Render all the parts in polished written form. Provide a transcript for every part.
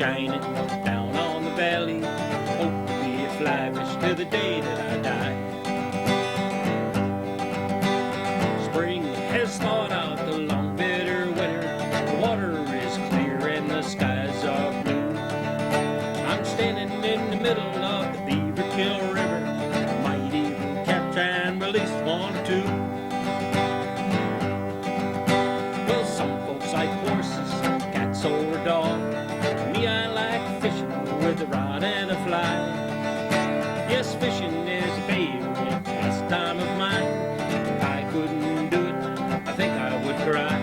shining down on the valley. Hope to be a fly fish till the day that I die. Spring has thawed out the long bitter winter. The water is clear and the skies are blue. I'm standing in the middle of the Beaver Kill River. Might even capture and release one or two. Well, some folks like horses, cats or dogs. Me, I like fishing with a rod and a fly. Yes, fishing is a favorite pastime of mine. If I couldn't do it, I think I would cry.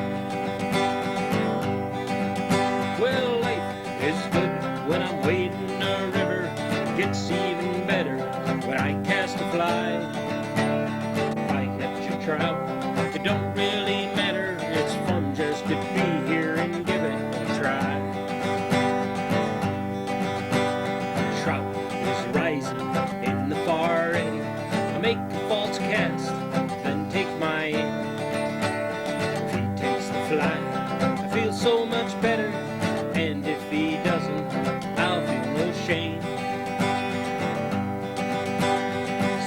Well, life is good when I'm wading a river. Gets even better when I cast a fly. If I catch a trout, it don't really matter. It's fun just to be here and give it a try. Trout is rising in the far eddy. I make a false cast, then take my aim. If he takes the fly, I feel so much better. And if he doesn't, I'll feel no shame.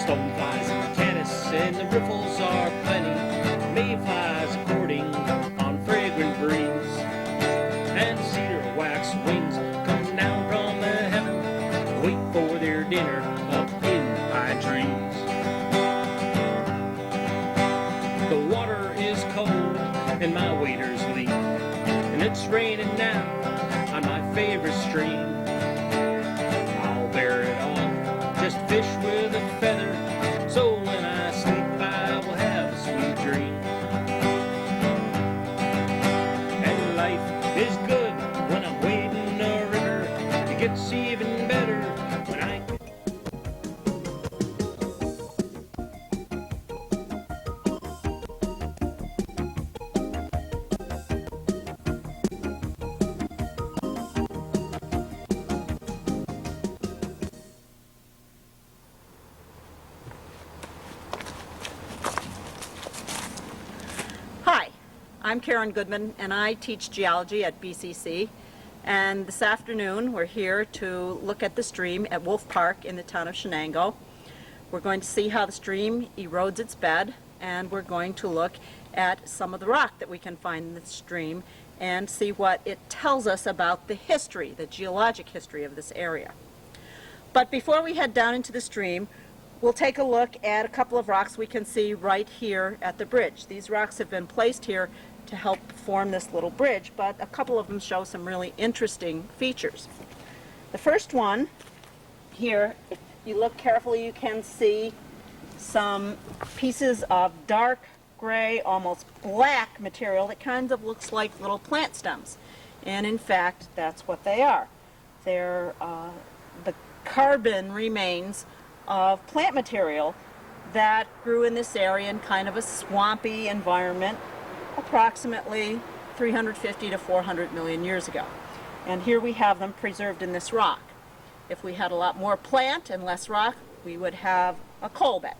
Stoneflies and caddis and the riffles are plenty. Mayflies courting on fragrant breeze. And cedar wax wings come down from the heaven, wait for their dinner up in the pine trees. The water is cold and my waders leak, and it's raining now on my favorite stream. I'll bear it all, just fish with a feather, so when I sleep I will have a sweet dream. And life is good when I'm wading a river. It gets even better when I... Hi, I'm Karen Goodman and I teach geology at BCC, and this afternoon we're here to look at the stream at Wolf Park in the town of Shenango. We're going to see how the stream erodes its bed, and we're going to look at some of the rock that we can find in the stream and see what it tells us about the history, the geologic history of this area. But before we head down into the stream, we'll take a look at a couple of rocks we can see right here at the bridge. These rocks have been placed here to help form this little bridge, but a couple of them show some really interesting features. The first one here, if you look carefully, you can see some pieces of dark gray, almost black material that kind of looks like little plant stems. And in fact, that's what they are. They're the carbon remains of plant material that grew in this area in kind of a swampy environment approximately 350 to 400 million years ago. And here we have them preserved in this rock. If we had a lot more plant and less rock, we would have a coal bed.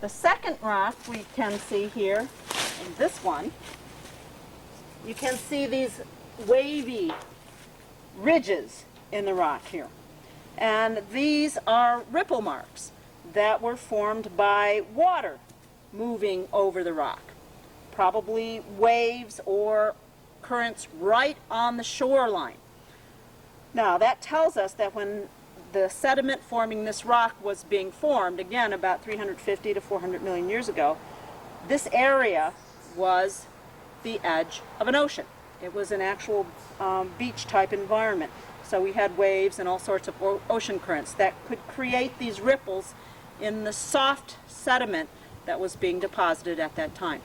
The second rock we can see here, in this one, you can see these wavy ridges in the rock here. And these are ripple marks that were formed by water moving over the rock. Probably waves or currents right on the shoreline. Now that tells us that when the sediment forming this rock was being formed, again about 350 to 400 million years ago, this area was the edge of an ocean. It was an actual beach type environment. So we had waves and all sorts of ocean currents that could create these ripples in the soft sediment that was being deposited at that time.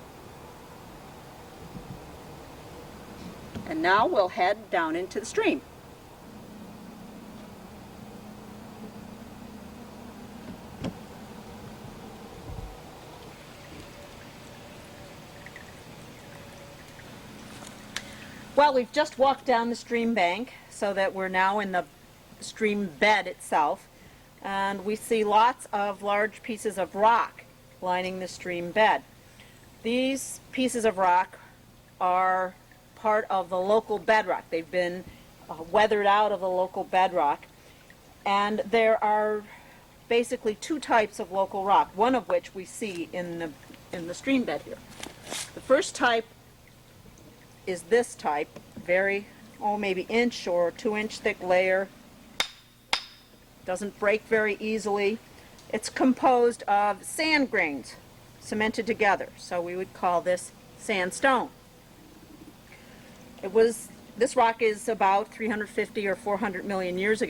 And now we'll head down into the stream. Well, we've just walked down the stream bank so that we're now in the stream bed itself, and we see lots of large pieces of rock lining the stream bed. These pieces of rock are part of the local bedrock. They've been weathered out of the local bedrock. And there are basically two types of local rock, one of which we see in the stream bed here. The first type is this type, very, maybe inch or 2-inch thick layer. Doesn't break very easily. It's composed of sand grains cemented together, so we would call this sandstone. This rock is about 350 or 400 million years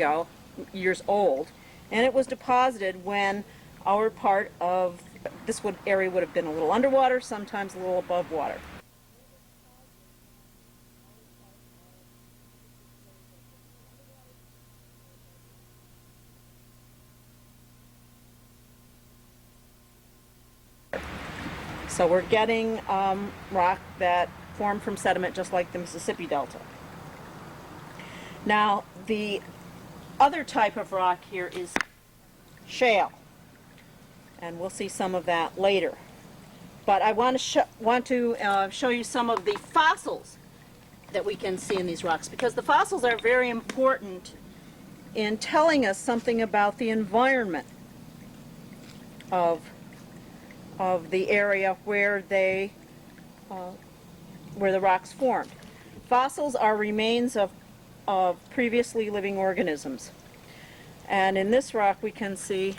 old, and it was deposited when our part of this area would have been a little underwater, sometimes a little above water. So we're getting rock that formed from sediment just like the Mississippi Delta. Now, the other type of rock here is shale, and we'll see some of that later. But I want to show you some of the fossils that we can see in these rocks, because the fossils are very important in telling us something about the environment of the area where the rocks formed. Fossils are remains of previously living organisms. And in this rock we can see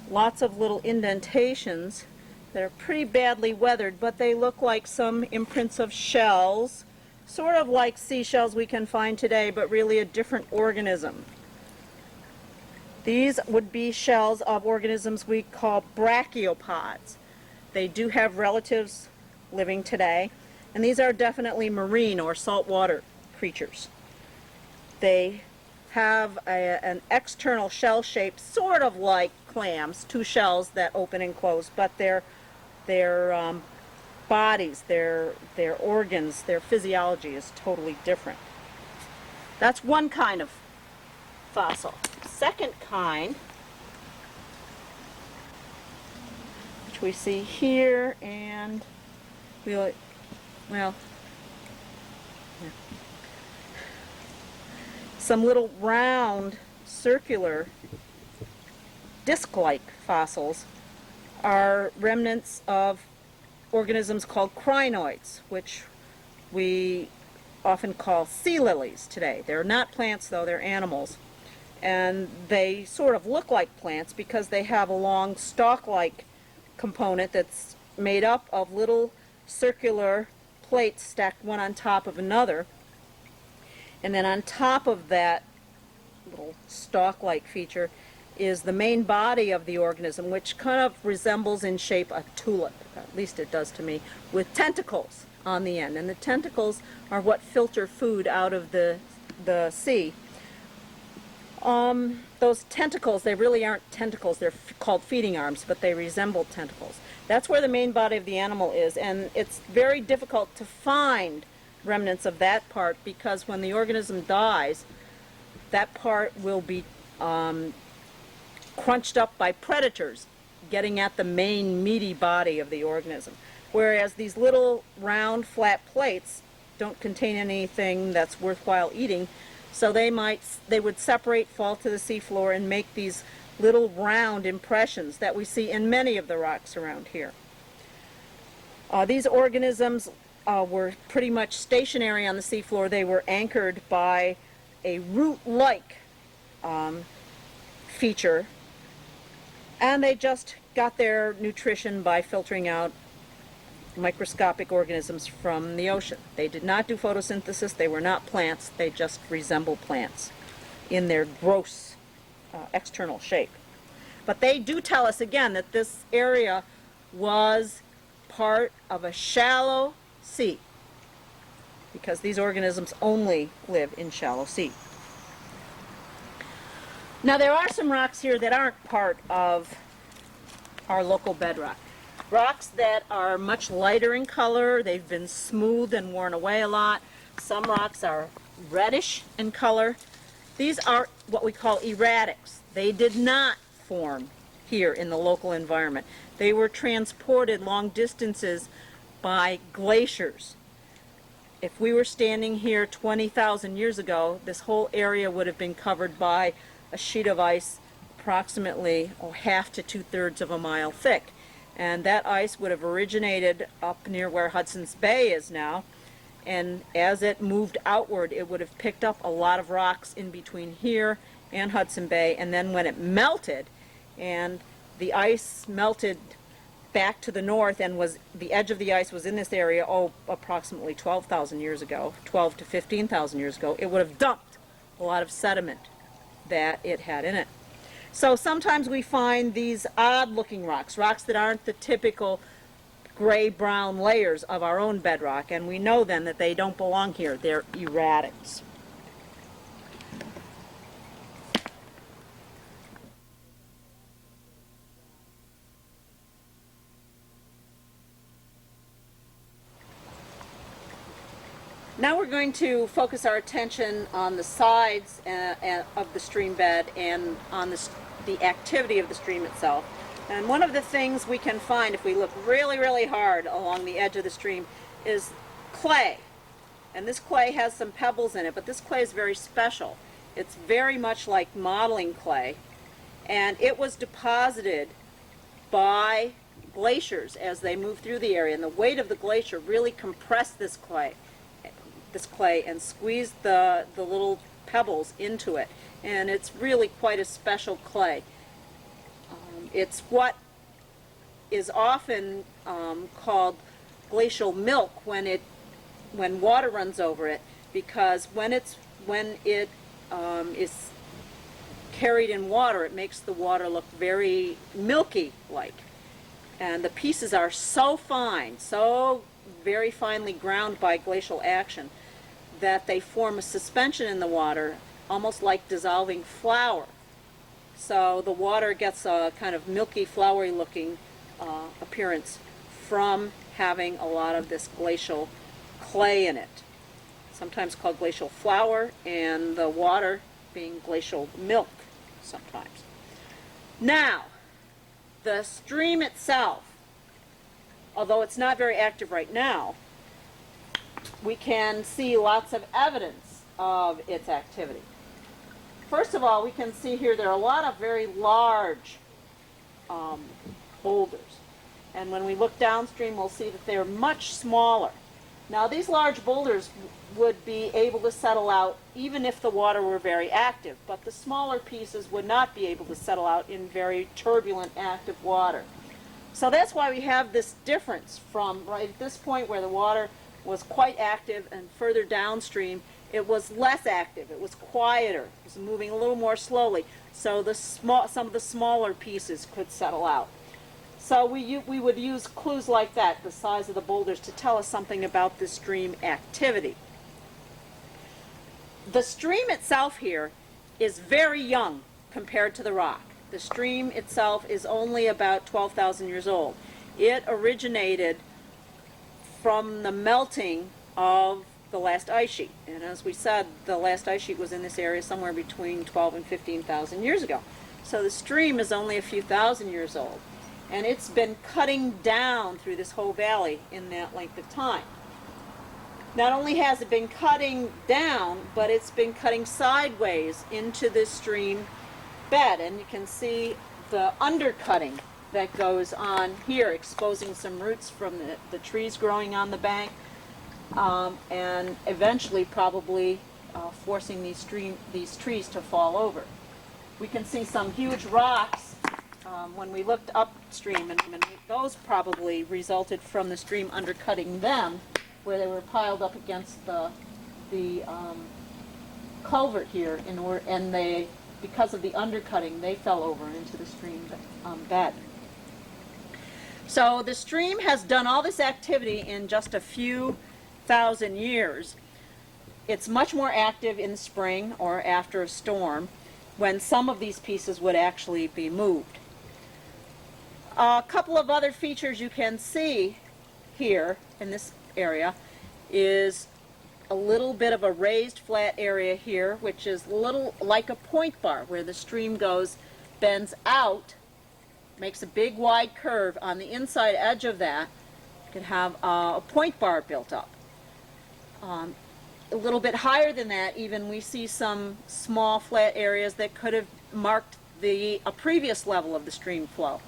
lots of little indentations that are pretty badly weathered, but they look like some imprints of shells, sort of like seashells we can find today, but really a different organism. These would be shells of organisms we call brachiopods. They do have relatives living today, and these are definitely marine or saltwater creatures. They have an external shell shape, sort of like clams, two shells that open and close, but their bodies, their organs, their physiology is totally different. That's one kind of fossil. Second kind, which we see here, and some little round, circular, disc-like fossils are remnants of organisms called crinoids, which we often call sea lilies today. They're not plants, though, they're animals. And they sort of look like plants because they have a long stalk-like component that's made up of little circular plates stacked one on top of another. And then on top of that little stalk-like feature is the main body of the organism, which kind of resembles in shape a tulip, at least it does to me, with tentacles on the end. And the tentacles are what filter food out of the sea. Those tentacles, they really aren't tentacles, they're called feeding arms, but they resemble tentacles. That's where the main body of the animal is, and it's very difficult to find remnants of that part because when the organism dies, that part will be crunched up by predators, getting at the main meaty body of the organism. Whereas these little round flat plates don't contain anything that's worthwhile eating, so they would separate, fall to the seafloor, and make these little round impressions that we see in many of the rocks around here. These organisms were pretty much stationary on the seafloor. They were anchored by a root-like feature, and they just got their nutrition by filtering out microscopic organisms from the ocean. They did not do photosynthesis. They were not plants. They just resemble plants in their gross external shape. But they do tell us again that this area was part of a shallow sea, because these organisms only live in shallow sea. Now there are some rocks here that aren't part of our local bedrock. Rocks that are much lighter in color, they've been smoothed and worn away a lot. Some rocks are reddish in color. These are what we call erratics. They did not form here in the local environment. They were transported long distances by glaciers. if we were standing here 20,000 years ago, this whole area would have been covered by a sheet of ice approximately half to 2/3 of a mile thick. And that ice would have originated up near where Hudson's Bay is now, and as it moved outward, it would have picked up a lot of rocks in between here and Hudson Bay, and then when it melted, and the ice melted back to the north, and the edge of the ice was in this area, approximately 12,000 years ago, 12 to 15,000 years ago, it would have dumped a lot of sediment that it had in it. So sometimes we find these odd-looking rocks, rocks that aren't the typical gray-brown layers of our own bedrock, and we know then that they don't belong here. They're erratics. Now we're going to focus our attention on the sides of the stream bed and on the activity of the stream itself. And one of the things we can find if we look really, really hard along the edge of the stream is clay. And this clay has some pebbles in it, but this clay is very special. It's very much like modeling clay, and it was deposited by glaciers as they moved through the area, and the weight of the glacier really compressed this clay and squeezed the little pebbles into it, and it's really quite a special clay. It's what is often called glacial milk when water runs over it, because when it is carried in water, it makes the water look very milky-like, and the pieces are so fine, so very finely ground by glacial action, that they form a suspension in the water, almost like dissolving flour. So the water gets a kind of milky, flowery looking appearance from having a lot of this glacial clay in it, sometimes called glacial flour, and the water being glacial milk sometimes. Now, the stream itself, although it's not very active right now, we can see lots of evidence of its activity. First of all, we can see here there are a lot of very large boulders. And when we look downstream, we'll see that they're much smaller. Now, these large boulders would be able to settle out even if the water were very active, but the smaller pieces would not be able to settle out in very turbulent, active water. So that's why we have this difference from right at this point where the water was quite active, and further downstream it was less active, it was quieter, it was moving a little more slowly, so some of the smaller pieces could settle out. So we would use clues like that, the size of the boulders, to tell us something about the stream activity. The stream itself here is very young compared to the rock. The stream itself is only about 12,000 years old. It originated from the melting of the last ice sheet. And as we said, the last ice sheet was in this area somewhere between 12 and 15,000 years ago. So the stream is only a few thousand years old. And it's been cutting down through this whole valley in that length of time. Not only has it been cutting down, but it's been cutting sideways into this stream bed. And you can see the undercutting that goes on here, exposing some roots from the trees growing on the bank, and eventually probably forcing these trees to fall over. We can see some huge rocks when we looked upstream, and those probably resulted from the stream undercutting them, where they were piled up against the culvert here, and they, because of the undercutting, they fell over into the stream bed. So the stream has done all this activity in just a few thousand years. It's much more active in the spring or after a storm, when some of these pieces would actually be moved. A couple of other features you can see here in this area is a little bit of a raised flat area here, which is a little like a point bar, where the stream bends out, makes a big wide curve. On the inside edge of that, you can have a point bar built up. A little bit higher than that even, we see some small flat areas that could have marked a previous level of the stream flow.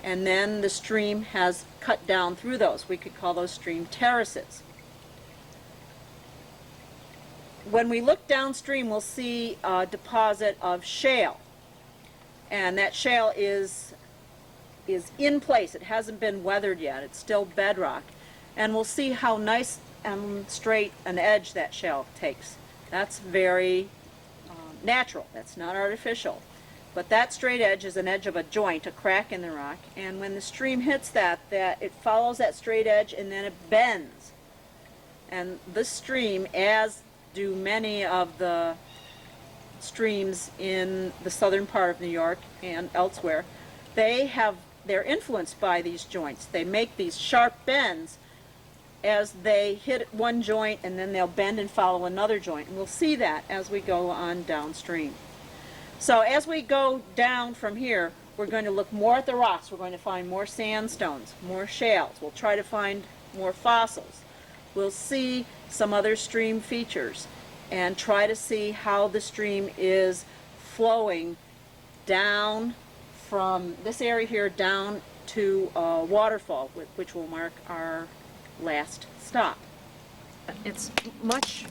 And then the stream has cut down through those. We could call those stream terraces. When we look downstream, we'll see a deposit of shale. And that shale is in place. It hasn't been weathered yet. It's still bedrock. And we'll see how nice and straight an edge that shale takes. That's very natural. That's not artificial. But that straight edge is an edge of a joint, a crack in the rock. And when the stream hits that it follows that straight edge and then it bends. And this stream, as do many of the streams in the southern part of New York and elsewhere, they're influenced by these joints. They make these sharp bends as they hit one joint, and then they'll bend and follow another joint. And we'll see that as we go on downstream. So as we go down from here, we're going to look more at the rocks. We're going to find more sandstones, more shales. We'll try to find more fossils. We'll see some other stream features and try to see how the stream is flowing down from this area here down to a waterfall, which will mark our last stop. It's much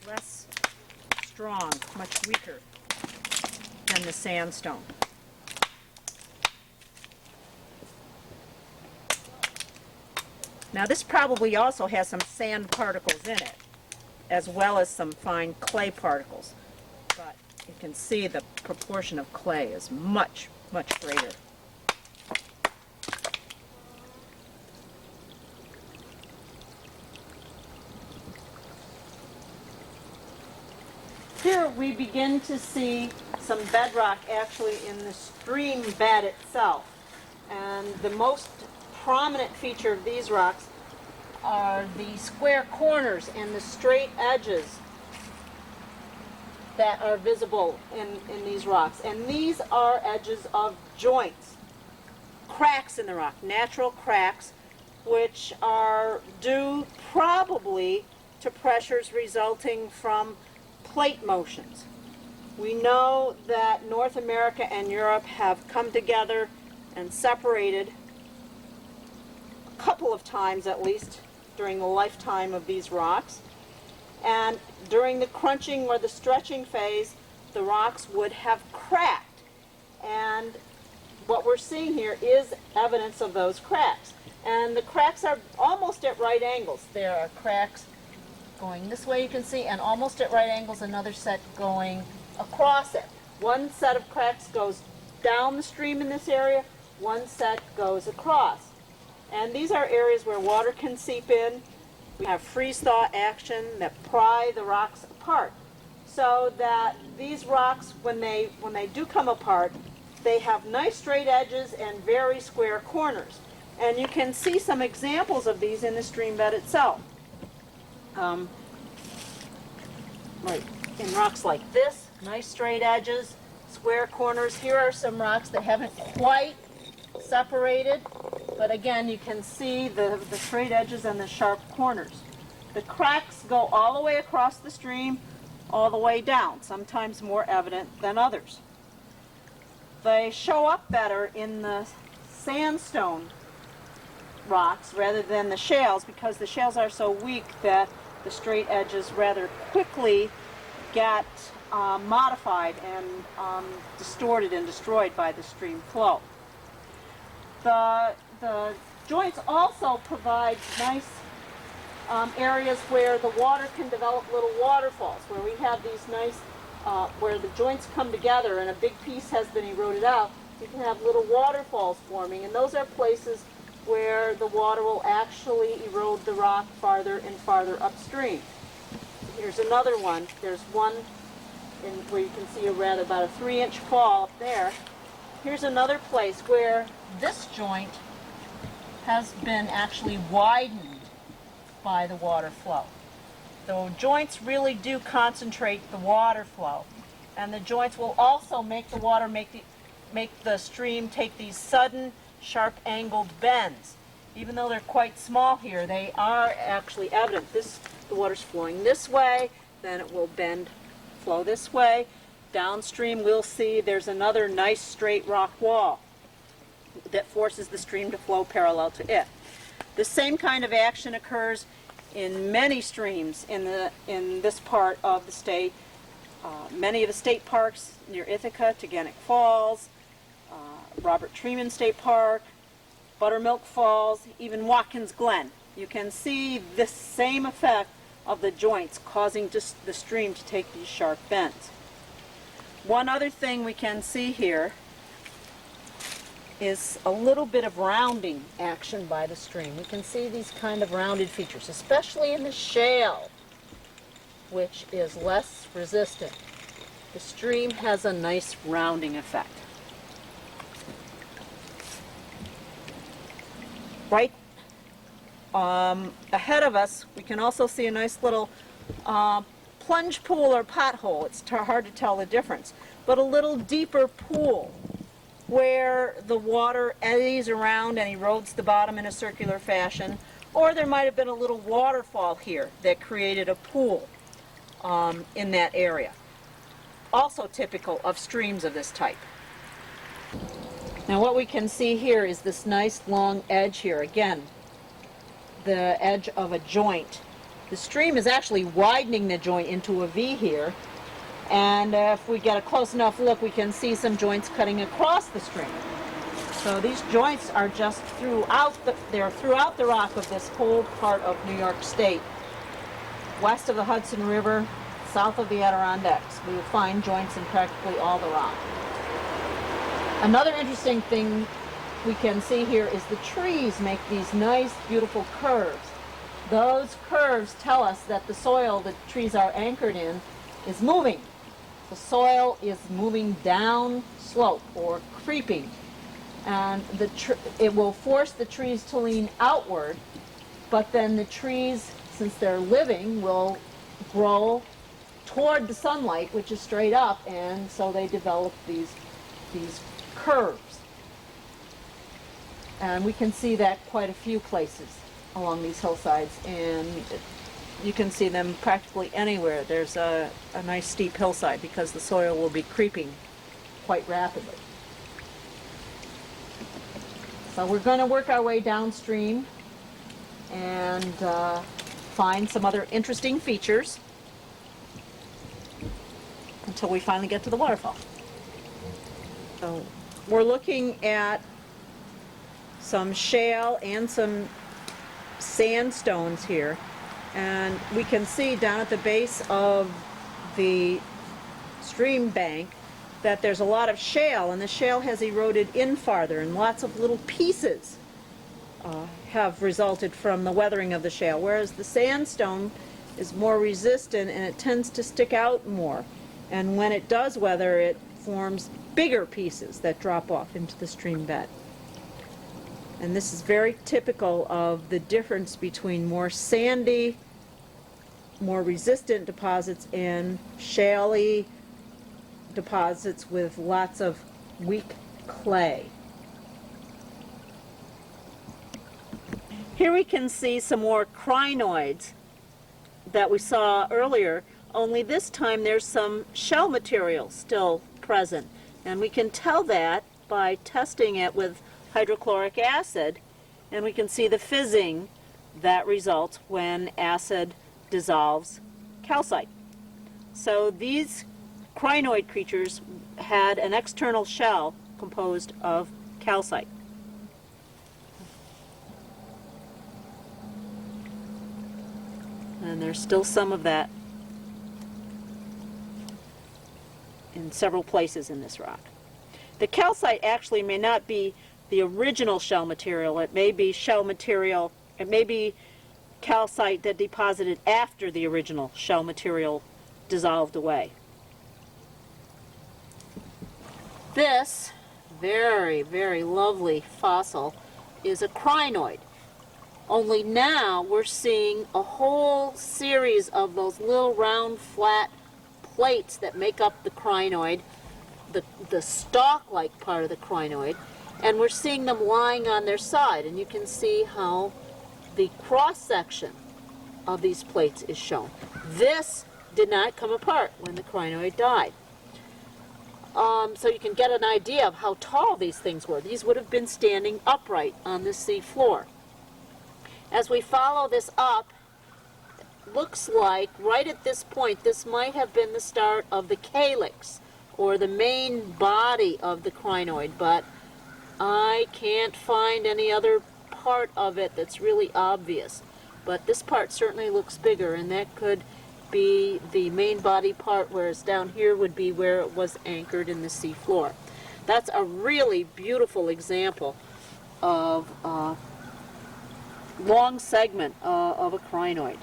less strong, much weaker than the sandstone. Now this probably also has some sand particles in it, as well as some fine clay particles. But you can see the proportion of clay is much, much greater. Here we begin to see some bedrock actually in the stream bed itself. And the most prominent feature of these rocks are the square corners and the straight edges that are visible in these rocks. And these are edges of joints, cracks in the rock, natural cracks, which are due probably to pressures resulting from plate motions. We know that North America and Europe have come together and separated a couple of times at least during the lifetime of these rocks. And during the crunching or the stretching phase, the rocks would have cracked. And what we're seeing here is evidence of those cracks. And the cracks are almost at right angles. There are cracks going this way, you can see, and almost at right angles, another set going across it. One set of cracks goes down the stream in this area, one set goes across. And these are areas where water can seep in. We have freeze-thaw action that pry the rocks apart, so that these rocks, when they do come apart, they have nice straight edges and very square corners. And you can see some examples of these in the stream bed itself. Right, in rocks like this, nice straight edges, square corners. Here are some rocks that haven't quite separated, but again you can see the straight edges and the sharp corners. The cracks go all the way across the stream, all the way down, sometimes more evident than others. They show up better in the sandstone rocks rather than the shales, because the shales are so weak that the straight edges rather quickly get modified and distorted and destroyed by the stream flow. The joints also provide nice areas where the water can develop little waterfalls, where we have these nice, where the joints come together and a big piece has been eroded out. You can have little waterfalls forming, and those are places where the water will actually erode the rock farther and farther upstream. Here's another one. There's one where you can see about a 3-inch fall up there. Here's another place where this joint has been actually widened by the water flow. The joints really do concentrate the water flow, and the joints will also make the water make the stream take these sudden sharp angled bends. Even though they're quite small here, they are actually evident. This the water's flowing this way, then it will bend, flow this way. Downstream we'll see there's another nice straight rock wall that forces the stream to flow parallel to it. The same kind of action occurs in many streams in this part of the state. Many of the state parks near Ithaca, Teganic Falls, Robert Treman State Park, Buttermilk Falls, even Watkins Glen. You can see this same effect of the joints causing just the stream to take these sharp bends. One other thing we can see here is a little bit of rounding action by the stream. We can see these kind of rounded features, especially in the shale, which is less resistant. The stream has a nice rounding effect. Right ahead of us, we can also see a nice little plunge pool or pothole. It's hard to tell the difference, but a little deeper pool where the water eddies around and erodes the bottom in a circular fashion, or there might have been a little waterfall here that created a pool in that area. Also typical of streams of this type. Now what we can see here is this nice long edge here. Again, the edge of a joint. The stream is actually widening the joint into a V here, and if we get a close enough look, we can see some joints cutting across the stream. So these joints are just throughout the rock of this whole part of New York State. West of the Hudson River, south of the Adirondacks, we will find joints in practically all the rock. Another interesting thing we can see here is the trees make these nice, beautiful curves. Those curves tell us that the soil the trees are anchored in is moving. The soil is moving down slope or creeping, and it will force the trees to lean outward, but then the trees, since they're living, will grow toward the sunlight, which is straight up, and so they develop these curves. And we can see that quite a few places along these hillsides, and you can see them practically anywhere. There's a nice steep hillside because the soil will be creeping quite rapidly. So we're going to work our way downstream and find some other interesting features until we finally get to the waterfall. So we're looking at some shale and some sandstones here, and we can see down at the base of the stream bank that there's a lot of shale, and the shale has eroded in farther, and lots of little pieces have resulted from the weathering of the shale, whereas the sandstone is more resistant and it tends to stick out more, and when it does weather it forms bigger pieces that drop off into the stream bed. And this is very typical of the difference between more sandy, more resistant deposits and shaly deposits with lots of weak clay. Here we can see some more crinoids that we saw earlier, only this time there's some shell material still present. And we can tell that by testing it with hydrochloric acid, and we can see the fizzing that results when acid dissolves calcite. So these crinoid creatures had an external shell composed of calcite. And there's still some of that in several places in this rock. The calcite actually may not be the original shell material. It may be shell material, it may be calcite that deposited after the original shell material dissolved away. This very, very lovely fossil is a crinoid. Only now we're seeing a whole series of those little round flat plates that make up the crinoid, the stalk-like part of the crinoid, and we're seeing them lying on their side, and you can see how the cross-section of these plates is shown. This did not come apart when the crinoid died. So you can get an idea of how tall these things were. These would have been standing upright on the sea floor. As we follow this up, looks like right at this point, this might have been the start of the calyx, or the main body of the crinoid, but I can't find any other part of it that's really obvious. But this part certainly looks bigger, and that could be the main body part, whereas down here would be where it was anchored in the sea floor. That's a really beautiful example of a long segment of a crinoid.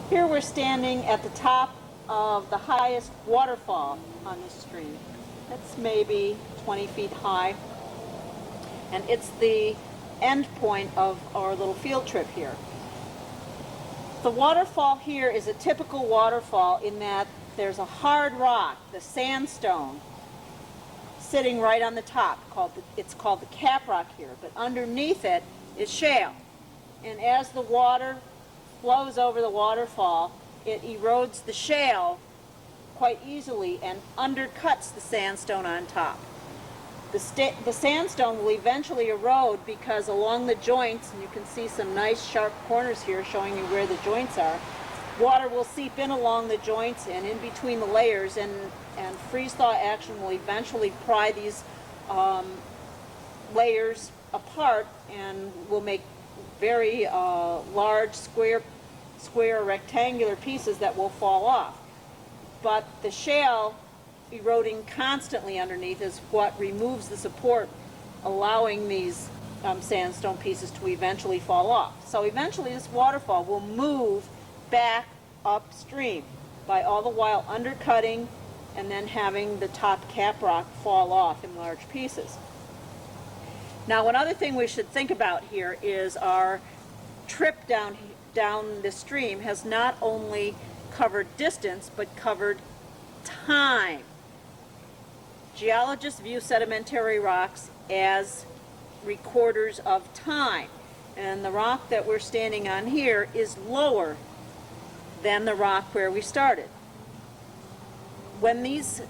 Here we're standing at the top of the highest waterfall on this stream. It's maybe 20 feet high, and it's the end point of our little field trip here. The waterfall here is a typical waterfall in that there's a hard rock, the sandstone, sitting right on the top. It's called the cap rock here, but underneath it is shale. And as the water flows over the waterfall, it erodes the shale quite easily and undercuts the sandstone on top. The sandstone will eventually erode because along the joints, and you can see some nice sharp corners here showing you where the joints are, water will seep in along the joints and in between the layers, and freeze-thaw action will eventually pry these layers apart and will make very large square rectangular pieces that will fall off. But the shale eroding constantly underneath is what removes the support, allowing these sandstone pieces to eventually fall off. So eventually this waterfall will move back upstream by all the while undercutting and then having the top cap rock fall off in large pieces. Now, one other thing we should think about here is our trip down the stream has not only covered distance, but covered time. Geologists view sedimentary rocks as recorders of time, and the rock that we're standing on here is lower than the rock where we started. When these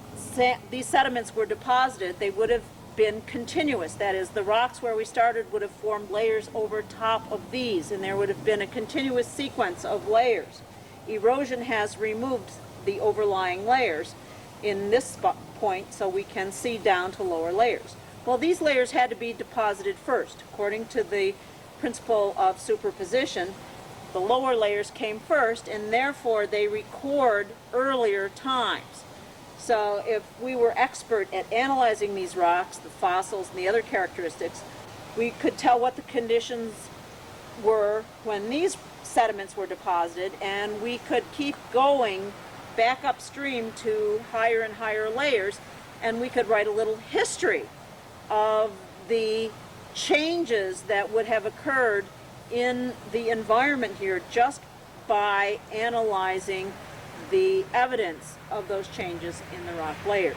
sediments were deposited, they would have been continuous. That is, the rocks where we started would have formed layers over top of these, and there would have been a continuous sequence of layers. Erosion has removed the overlying layers in this point, so we can see down to lower layers. Well, these layers had to be deposited first. According to the principle of superposition, the lower layers came first, and therefore they record earlier times. So if we were expert at analyzing these rocks, the fossils and the other characteristics, we could tell what the conditions were when these sediments were deposited, and we could keep going back upstream to higher and higher layers, and we could write a little history of the changes that would have occurred in the environment here just by analyzing the evidence of those changes in the rock layers.